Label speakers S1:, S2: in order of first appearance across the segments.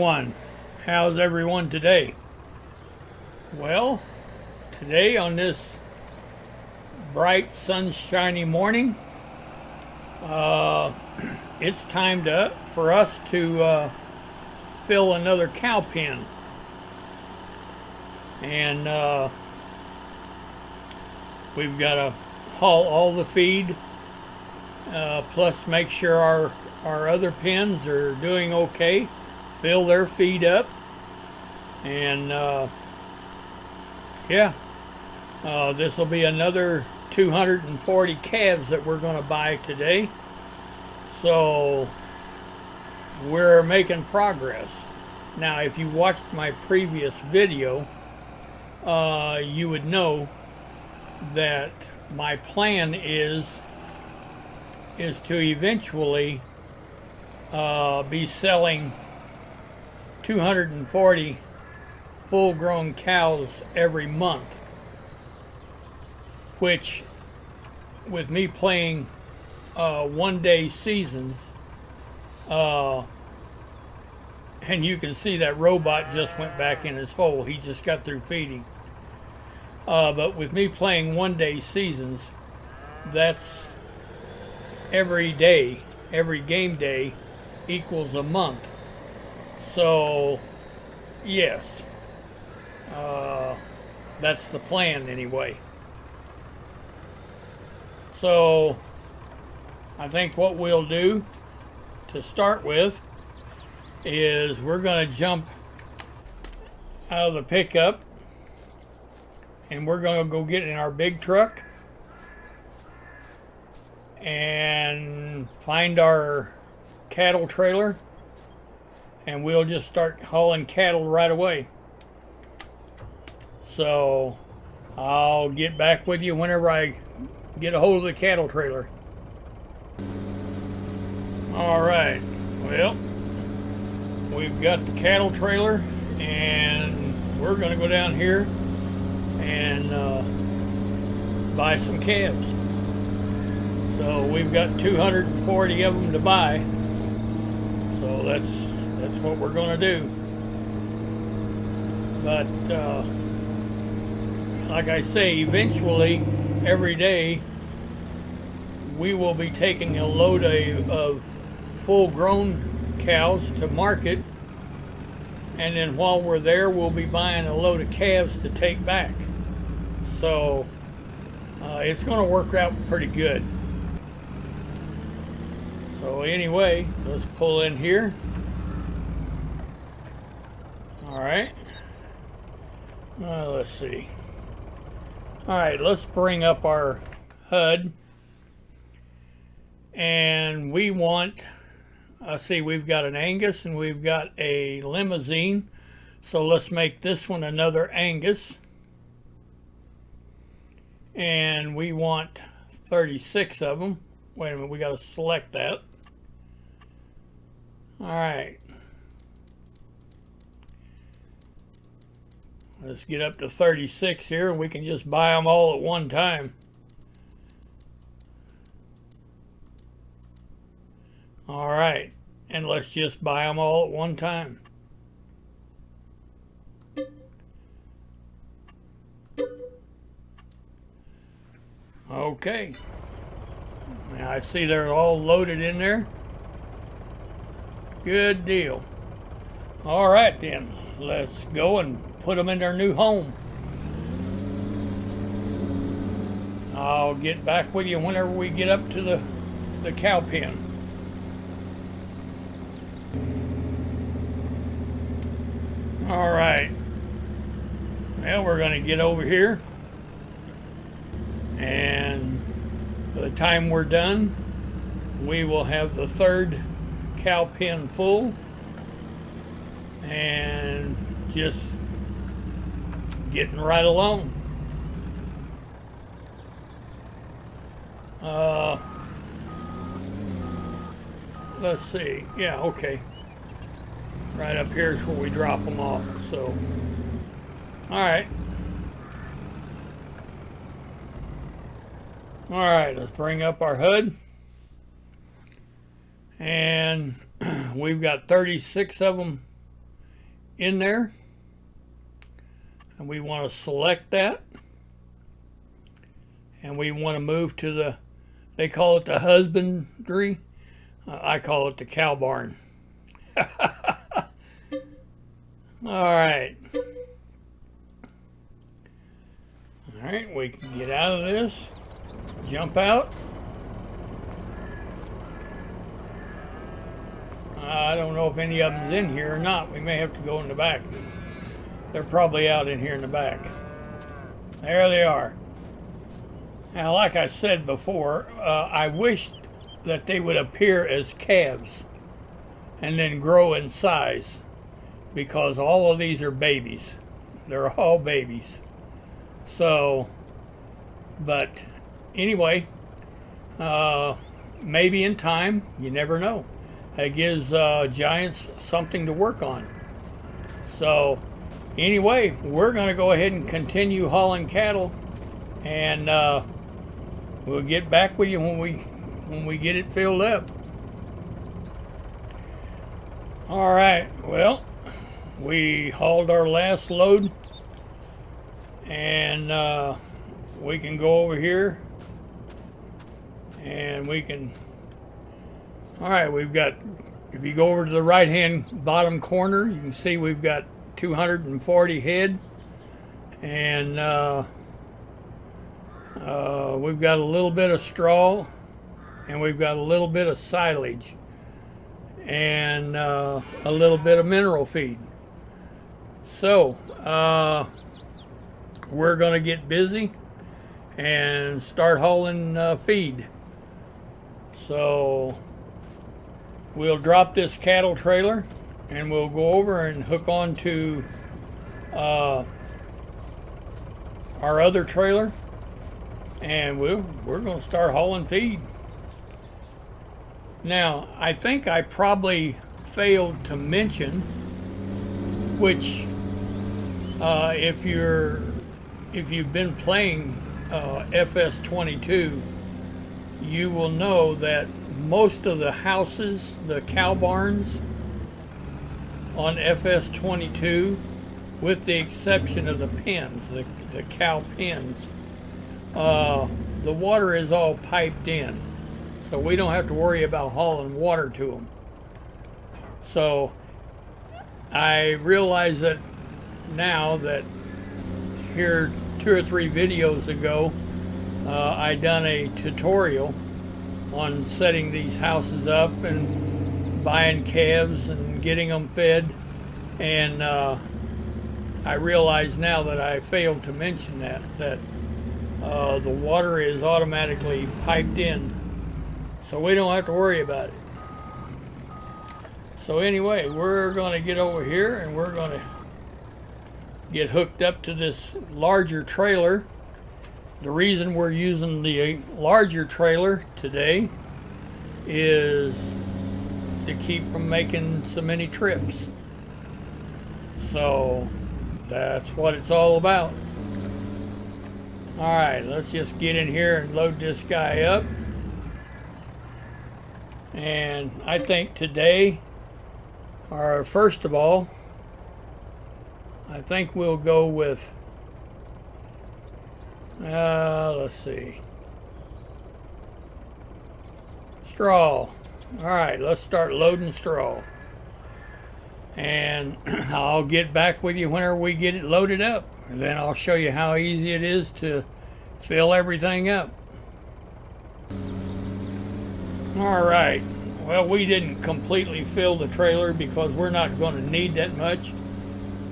S1: everyone. How's everyone today? Well, today on this bright sunshiny morning, it's time for us to fill another cow pen. And we've got to haul all the feed, plus make sure our other pens are doing okay, fill their feed up, and this will be another 240 calves that we're going to buy today. So we're making progress. Now, if you watched my previous video, you would know that my plan is to eventually be selling 240 full-grown cows every month, which, with me playing one-day seasons, and you can see that robot just went back in his hole. He just got through feeding. But with me playing one-day seasons, that's every day, every game day equals a month. So, yes, that's the plan anyway. So, I think what we'll do to start with is we're going to jump out of the pickup and we're going to go get in our big truck and find our cattle trailer, and we'll just start hauling cattle right away. So I'll get back with you whenever I get a hold of the cattle trailer. All right, well, we've got the cattle trailer and we're going to go down here and buy some calves. So we've got 240 of them to buy. So that's what we're going to do. But like I say, eventually every day we will be taking a load of full-grown cows to market, and then while we're there we'll be buying a load of calves to take back. So it's going to work out pretty good. So anyway, let's pull in here. All right, let's see. All right, let's bring up our HUD, and we want, see, we've got an Angus and we've got a limousine, so let's make this one another Angus, and we want 36 of them. Wait a minute, we got to select that. All right, let's get up to 36 here, and we can just buy them all at one time. All right, and let's just buy them all at one time. Okay, now I see they're all loaded in there. Good deal. All right then, let's go and put them in their new home. I'll get back with you whenever we get up to the cow pen. All right, well, we're going to get over here, and by the time we're done, we will have the third cow pen full, and just getting right along. Let's see, yeah, okay. Right up here is where we drop them off. So, all right. All right, let's bring up our HUD. And we've got 36 of them in there, and we want to select that, and we want to move to the, they call it the husbandry, I call it the cow barn. Alright, we can get out of this, jump out. I don't know if any of them's in here or not. We may have to go in the back. They're probably out in here in the back. There they are. Now, like I said before, I wished that they would appear as calves and then grow in size, because all of these are babies. They're all babies. So, but anyway, maybe in time, you never know. It gives giants something to work on. So anyway, we're going to go ahead and continue hauling cattle, and we'll get back with you when we get it filled up. All right, well, we hauled our last load, and we can go over here and we can, all right, we've got, if you go over to the right hand bottom corner, you can see we've got 240 head, and we've got a little bit of straw, and we've got a little bit of silage, and a little bit of mineral feed. So we're going to get busy and start hauling feed. So we'll drop this cattle trailer, and we'll go over and hook on to our other trailer, and we're going to start hauling feed. Now, I think I probably failed to mention, which if you've been playing FS22, you will know that most of the houses, the cow barns on FS22, with the exception of the pens, the cow pens, the water is all piped in, so we don't have to worry about hauling water to them. So I realize that now, that here 2 or 3 videos ago, I done a tutorial on setting these houses up and buying calves and getting them fed, and I realize now that I failed to mention that the water is automatically piped in, so we don't have to worry about it. So anyway, we're going to get over here, and we're going to get hooked up to this larger trailer. The reason we're using the larger trailer today is to keep from making so many trips. So that's what it's all about. All right, let's just get in here and load this guy up. And I think today, or first of all, I think we'll go with, let's see, straw. All right, let's start loading straw. And I'll get back with you whenever we get it loaded up. And then I'll show you how easy it is to fill everything up. All right, well, we didn't completely fill the trailer because we're not going to need that much.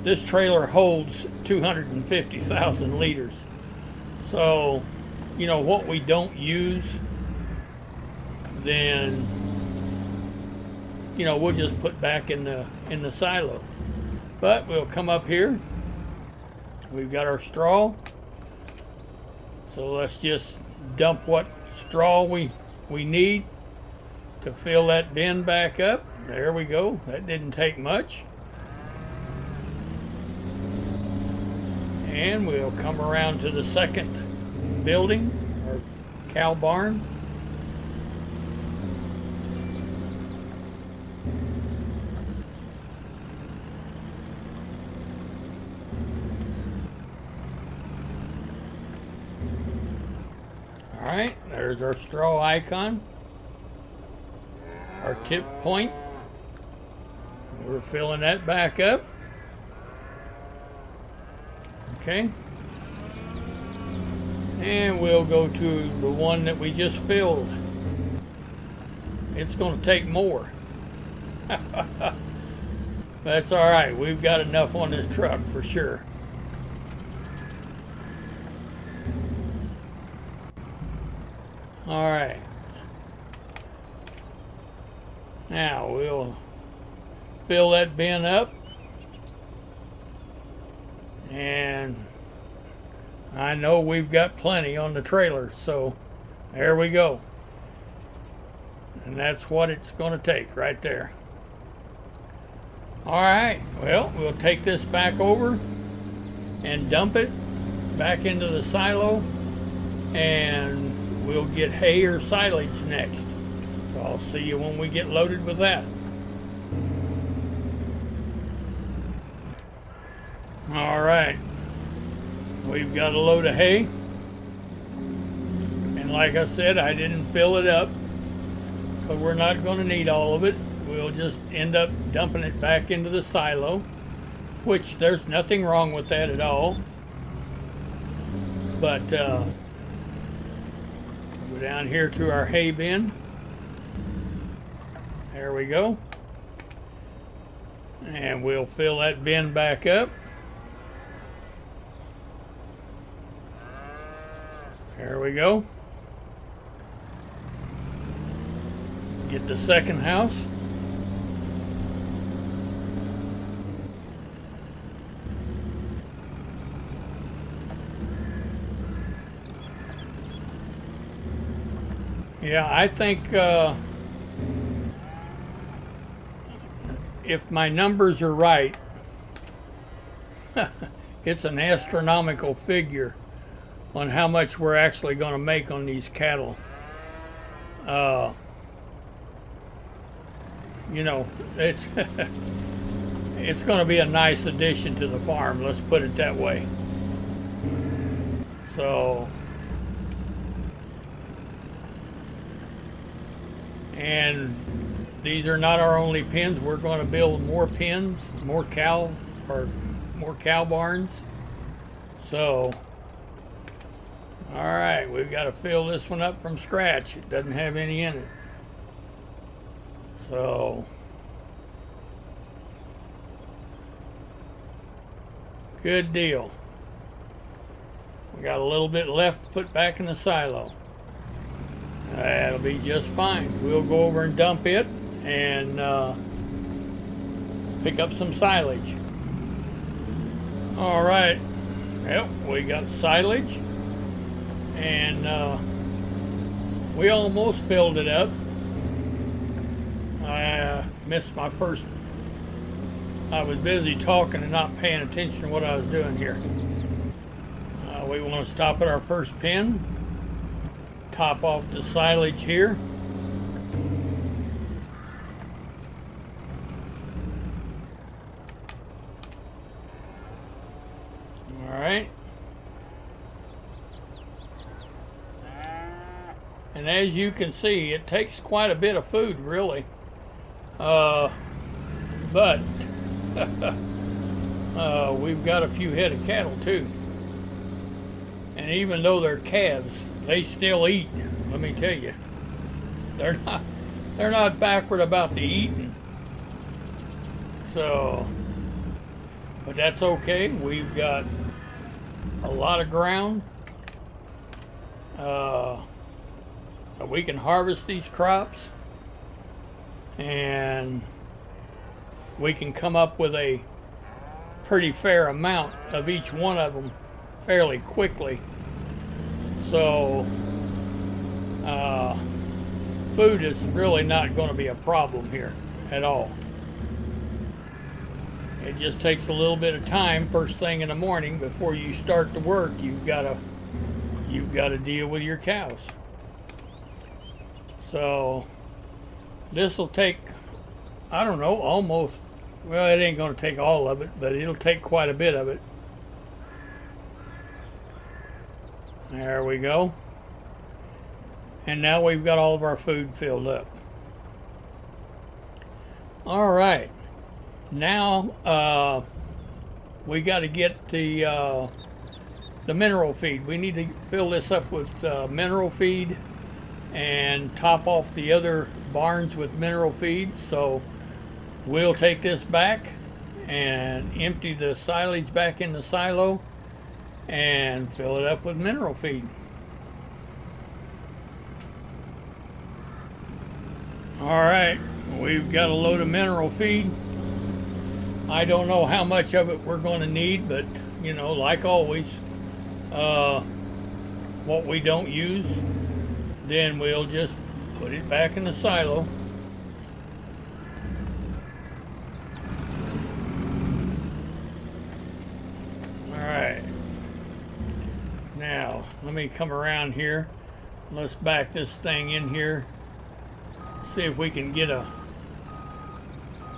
S1: This trailer holds 250,000 liters. So, you know, what we don't use, then, you know, we'll just put back in the silo. But we'll come up here. We've got our straw. So let's just dump what straw we need to fill that bin back up. There we go. That didn't take much. And we'll come around to the second building, or cow barn. There's our straw icon, our tip point. We're filling that back up. Okay. And we'll go to the one that we just filled. It's going to take more. That's all right. We've got enough on this truck for sure. All right. Now we'll fill that bin up. And I know we've got plenty on the trailer, so there we go. And that's what it's going to take right there. All right, well, we'll take this back over and dump it back into the silo, and we'll get hay or silage next. So I'll see you when we get loaded with that. All right, we've got a load of hay, and like I said, I didn't fill it up because we're not going to need all of it. We'll just end up dumping it back into the silo, which there's nothing wrong with that at all. But go down here to our hay bin. There we go. And we'll fill that bin back up. There we go. Get the second house. Yeah, I think if my numbers are right, it's an astronomical figure on how much we're actually going to make on these cattle. You know, it's it's going to be a nice addition to the farm, let's put it that way. So, and these are not our only pens. We're going to build more pens, more cow barns. So, all right, we've got to fill this one up from scratch. It doesn't have any in it. So, good deal. We got a little bit left to put back in the silo. That'll be just fine. We'll go over and dump it and pick up some silage. All right. Yep, we got silage, and we almost filled it up. I missed my first. I was busy talking and not paying attention to what I was doing here. We want to stop at our first pen, top off the silage here. All right. And as you can see, it takes quite a bit of food, really. But we've got a few head of cattle too. And even though they're calves, they still eat, let me tell you. They're not backward about the eating. So, but that's okay. We've got a lot of ground. We can harvest these crops, and we can come up with a pretty fair amount of each one of them fairly quickly. So food is really not going to be a problem here at all. It just takes a little bit of time first thing in the morning before you start to work. You've got to deal with your cows. So this will take, I don't know, almost, well, it ain't going to take all of it, but it'll take quite a bit of it. There we go. And now we've got all of our food filled up. All right. Now we got to get the mineral feed. We need to fill this up with mineral feed and top off the other barns with mineral feed. So we'll take this back and empty the silage back in the silo and fill it up with mineral feed. All right, we've got a load of mineral feed. I don't know how much of it we're going to need, but you know, like always, what we don't use, then we'll just put it back in the silo. All right. Now, let me come around here. Let's back this thing in here. See if we can get a...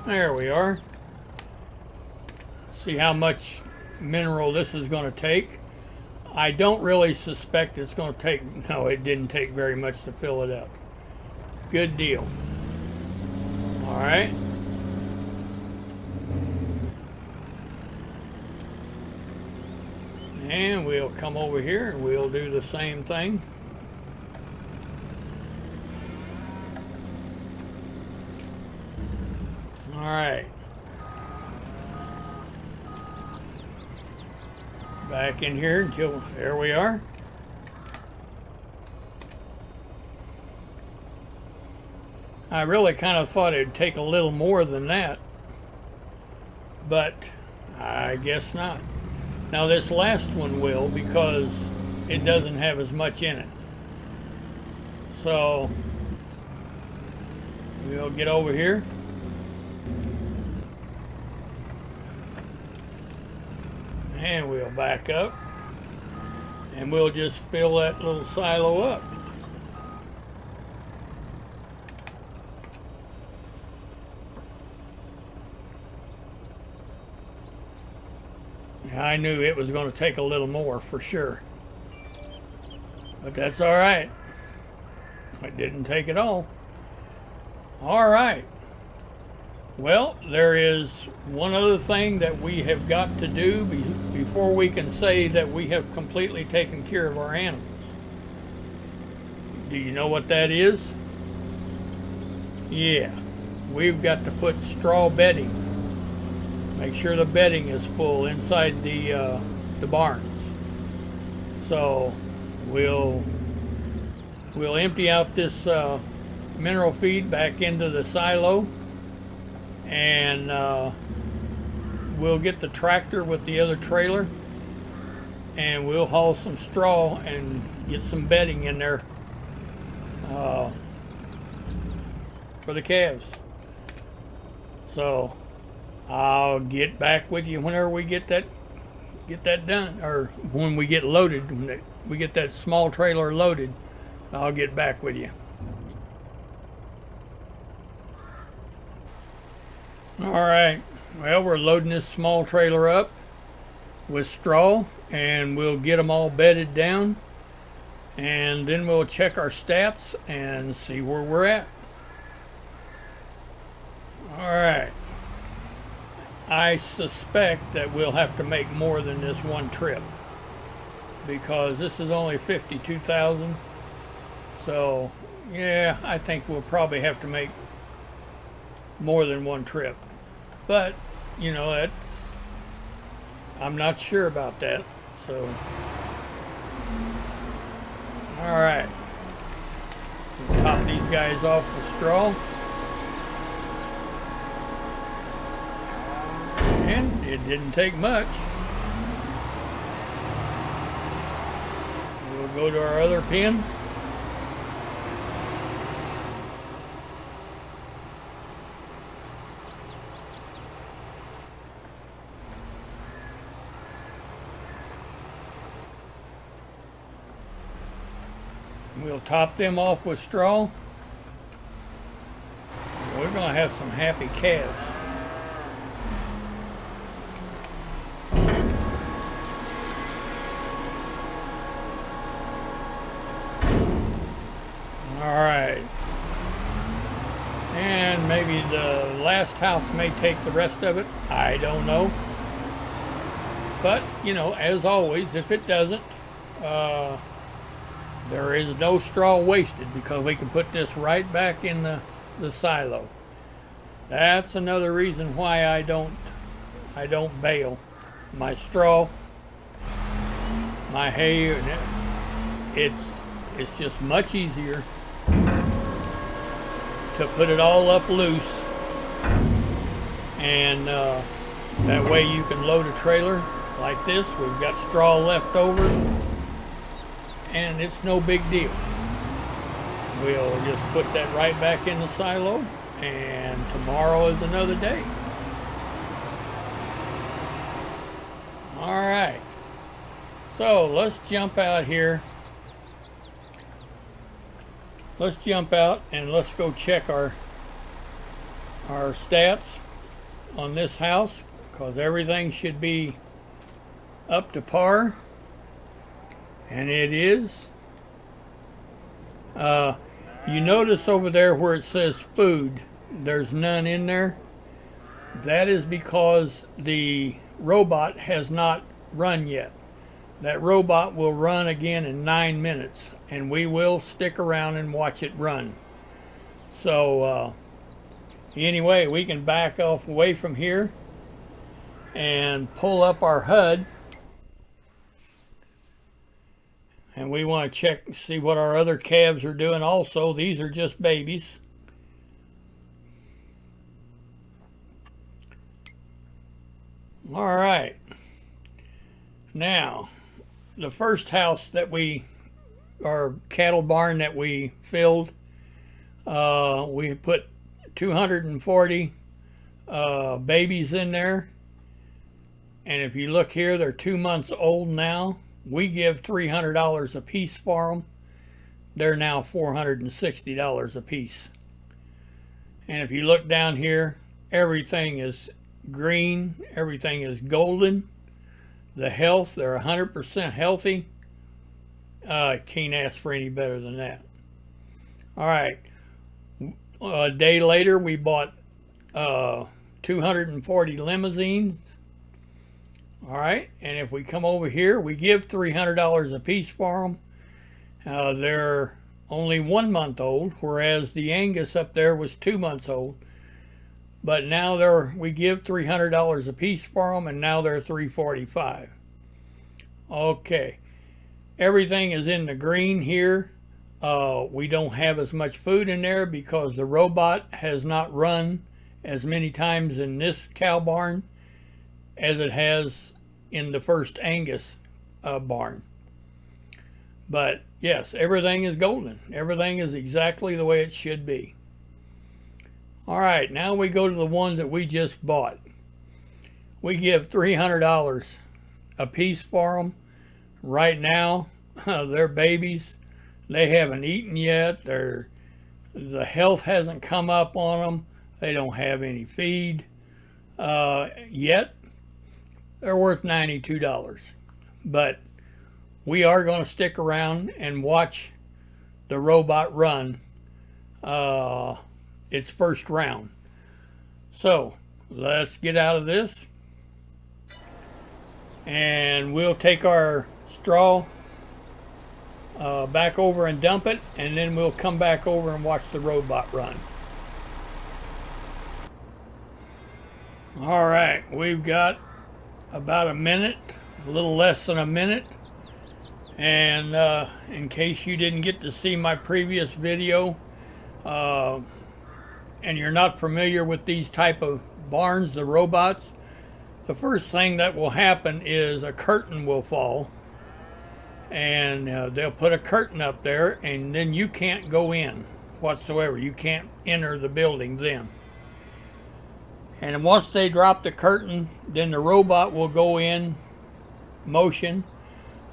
S1: There we are. See how much mineral this is going to take. I don't really suspect it's going to take... No, it didn't take very much to fill it up. Good deal. All right. And we'll come over here and we'll do the same thing. All right. Back in here until, there we are. I really kind of thought it'd take a little more than that, but I guess not. Now this last one will, because it doesn't have as much in it. So we'll get over here. And we'll back up. And we'll just fill that little silo up. I knew it was going to take a little more for sure. But that's all right. It didn't take it all. All right. Well, there is one other thing that we have got to do before we can say that we have completely taken care of our animals. Do you know what that is? Yeah. We've got to put straw bedding. Make sure the bedding is full inside the barns. So we'll empty out this mineral feed back into the silo, and we'll get the tractor with the other trailer, and we'll haul some straw and get some bedding in there for the calves. So I'll get back with you whenever we get that done, or when we get loaded, when we get that small trailer loaded, I'll get back with you. All right, well, we're loading this small trailer up with straw, and we'll get them all bedded down, and then we'll check our stats and see where we're at. All right. I suspect that we'll have to make more than this one trip, because this is only 52,000. So yeah, I think we'll probably have to make more than one trip. But you know, I'm not sure about that. So all right, we'll top these guys off with straw. And it didn't take much. We'll go to our other pen. We'll top them off with straw. We're going to have some happy calves. last house may take the rest of it. I don't know. But, you know, as always, if it doesn't, there is no straw wasted because we can put this right back in the silo. That's another reason why I don't bale. My straw, my hay, it's just much easier to put it all up loose, and that way you can load a trailer like this. We've got straw left over, and it's no big deal. We'll just put that right back in the silo, and tomorrow is another day. All right, so let's jump out here. Let's jump out and let's go check our stats on this house, because everything should be up to par, and it is. You notice over there where it says food, there's none in there. That is because the robot has not run yet. That robot will run again in 9 minutes, and we will stick around and watch it run. So anyway, we can back off away from here and pull up our HUD, and we want to check, see what our other calves are doing also. These are just babies. All right, now the first house that our cattle barn that we filled, we put 240 babies in there, and if you look here, they're 2 months old now. We give $300 a piece for them. They're now $460 a piece. And if you look down here, everything is green, everything is golden. The health, they're 100% healthy. Can't ask for any better than that. All right, a day later we bought 240 limousines. All right, and if we come over here, we give $300 a piece for them. They're only 1 month old, whereas the Angus up there was 2 months old. But now we give $300 a piece for them, and now they're $345. Okay, everything is in the green here. We don't have as much food in there because the robot has not run as many times in this cow barn as it has in the first Angus barn. But yes, everything is golden. Everything is exactly the way it should be. All right, now we go to the ones that we just bought. We give $300 a piece for them. Right now, they're babies. They haven't eaten yet. The health hasn't come up on them. They don't have any feed yet. They're worth $92. But we are going to stick around and watch the robot run its first round. So let's get out of this, and we'll take our straw back over and dump it, and then we'll come back over and watch the robot run. All right, we've got about a minute, a little less than a minute, and in case you didn't get to see my previous video, and you're not familiar with these type of barns, the robots, the first thing that will happen is a curtain will fall, and they'll put a curtain up there, and then you can't go in whatsoever. You can't enter the building then. And once they drop the curtain, then the robot will go in motion.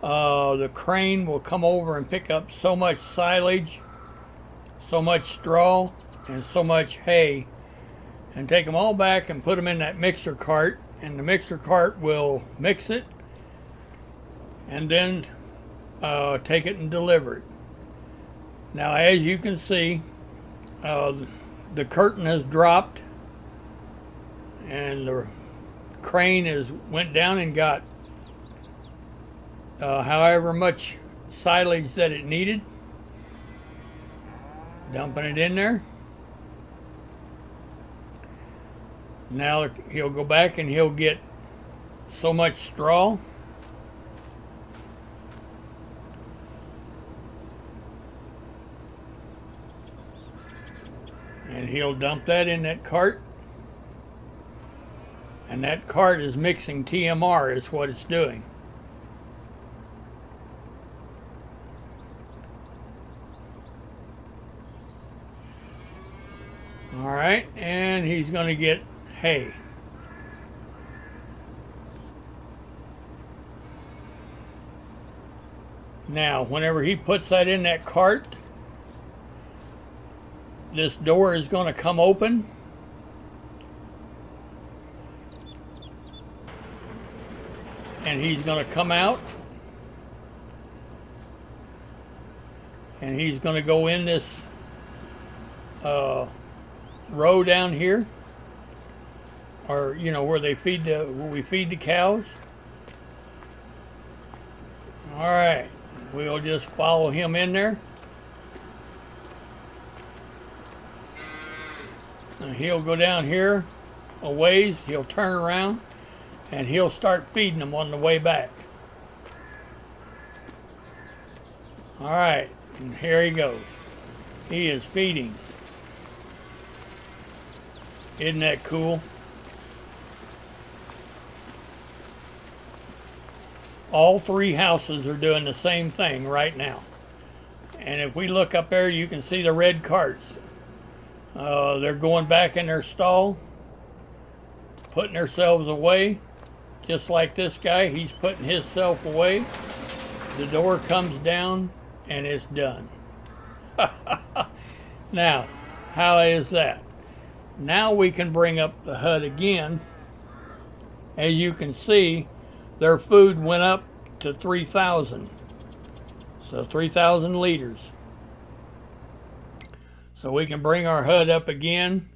S1: The crane will come over and pick up so much silage, so much straw, and so much hay, and take them all back and put them in that mixer cart, and the mixer cart will mix it and then take it and deliver it. Now, as you can see, the curtain has dropped, and the crane went down and got however much silage that it needed, dumping it in there. Now he'll go back and he'll get so much straw. And he'll dump that in that cart. And that cart is mixing TMR is what it's doing. All right, and he's going to get hay. Now, whenever he puts that in that cart, this door is going to come open. And he's going to come out. And he's going to go in this row down here, or where we feed the cows. All right, we'll just follow him in there. And he'll go down here a ways, he'll turn around, and he'll start feeding them on the way back. All right, and here he goes. He is feeding. Isn't that cool? All three houses are doing the same thing right now. And if we look up there, you can see the red carts. They're going back in their stall, putting themselves away, just like this guy. He's putting himself away. The door comes down, and it's done. Now, how is that? Now we can bring up the HUD again. As you can see, their food went up to 3,000. So 3,000 liters. So we can bring our HUD up again.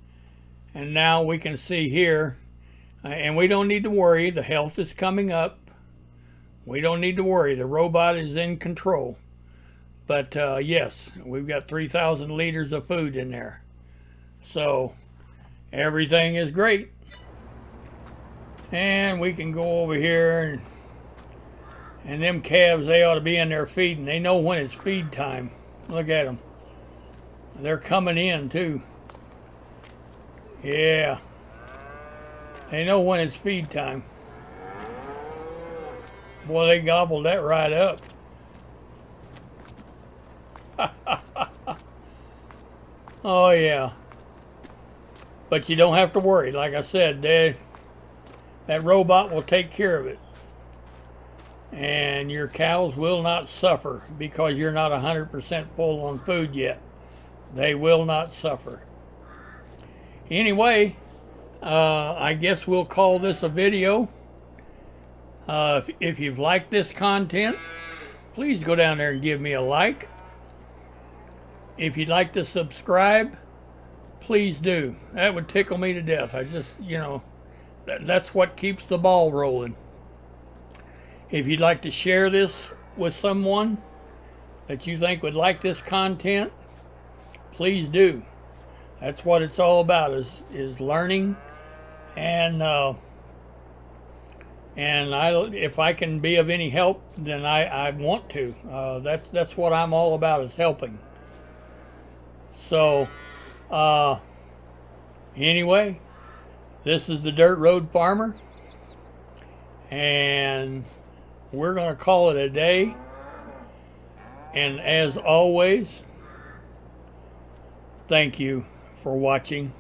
S1: And now we can see here. And we don't need to worry. The health is coming up. We don't need to worry. The robot is in control. But yes, we've got 3,000 liters of food in there. So everything is great. And we can go over here, and them calves, they ought to be in there feeding. They know when it's feed time. Look at them. They're coming in too. Yeah. They know when it's feed time. Boy, they gobbled that right up. Oh yeah. But you don't have to worry. Like I said, that robot will take care of it. And your cows will not suffer because you're not 100% full on food yet. They will not suffer. Anyway, I guess we'll call this a video. If you've liked this content, please go down there and give me a like. If you'd like to subscribe, please do. That would tickle me to death. I just, that's what keeps the ball rolling. If you'd like to share this with someone that you think would like this content, please do. That's what it's all about, is learning, and if I can be of any help, then I want to. That's what I'm all about, is helping. So anyway, this is the Dirt Road Farmer, and we're going to call it a day. And as always, thank you for watching.